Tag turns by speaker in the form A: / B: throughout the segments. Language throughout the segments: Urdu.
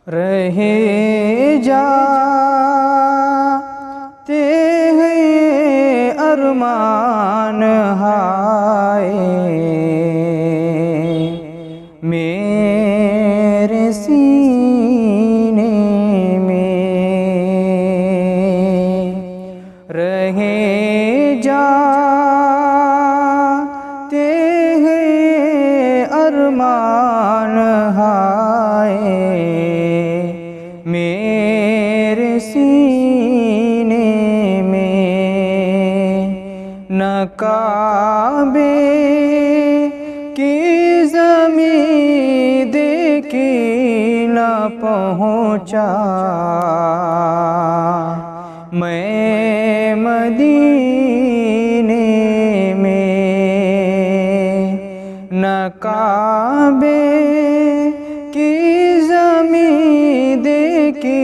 A: رہے جاتے ہیں ارمان ہائے میرے سینے میں، رہے جاتے ہیں ارمان ہائے میرے سینے میں، نہ کعبے کی زمین دیکھی نہ پہنچا میں مدینے میں، نہ کعبے کی زمین دیکھی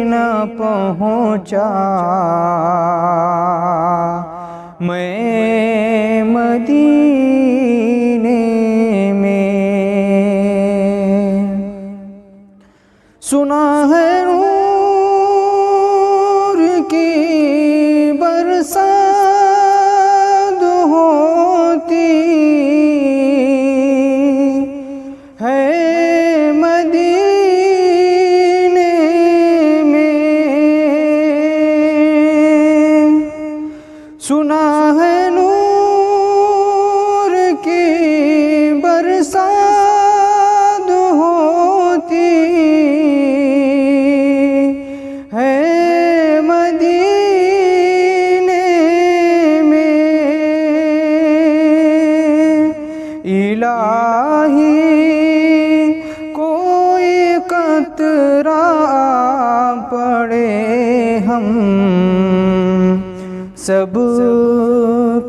A: نہ پہنچا میں مدینے میں۔ سنا ہے نور کی برسات ہوتی ہے مدینے میں، سنا ہے نور کی برسات ہوتی ہے مدینے میں، الہی کوئی قطرہ پڑے ہم سب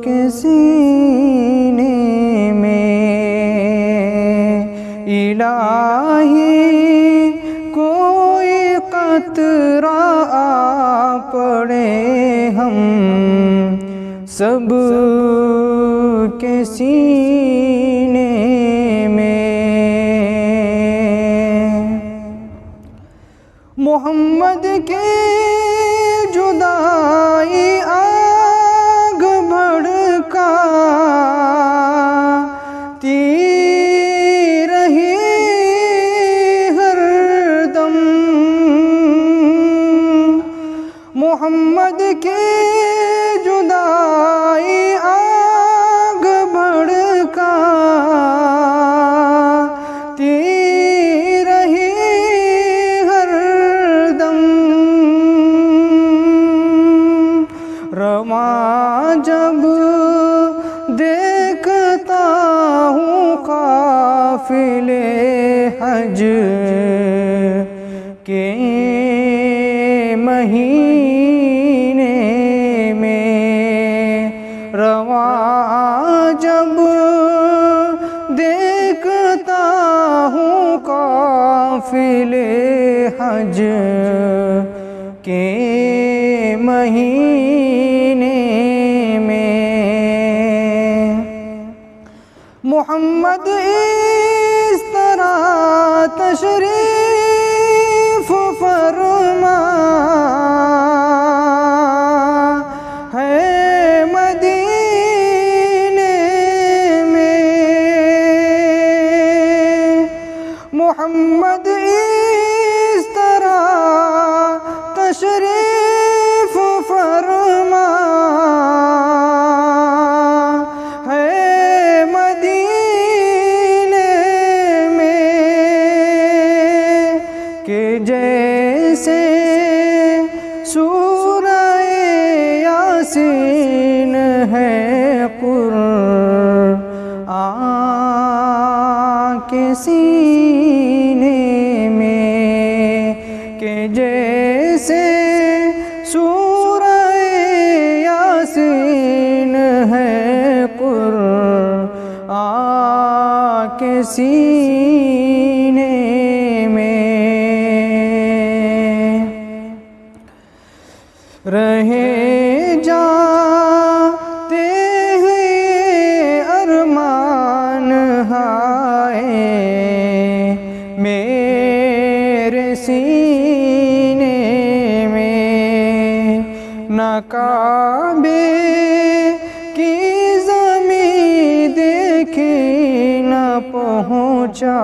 A: کے سینے میں، الہی کوئی قطرہ پڑے ہم سب کے سینے میں۔ محمد کی جدائی آگ بھڑکاتی رہی ہر دم، محمد کی جدائی آگ بھڑکاتی رہی ہر دم، رواں جب دیکھتا ہوں قافلے حج کے مہینے میں، رواں جب دیکھتا ہوں قافلے حج کے مہینے میں، محمد اس طرح تشریف فرما ہے مدینے میں، محمد اس طرح تشریف فرما ہے مدینے میں، کہ جیسے سورہ یاسین ہے قرآن کے سینے میں، کہ جیسے سورہ یاسین ہے قرآن کے سینے میں، رہے جاتے ہیں ارمان ہائے میرے سینے میں، نہ کعبے کی زمین دیکھی نہ پہنچا،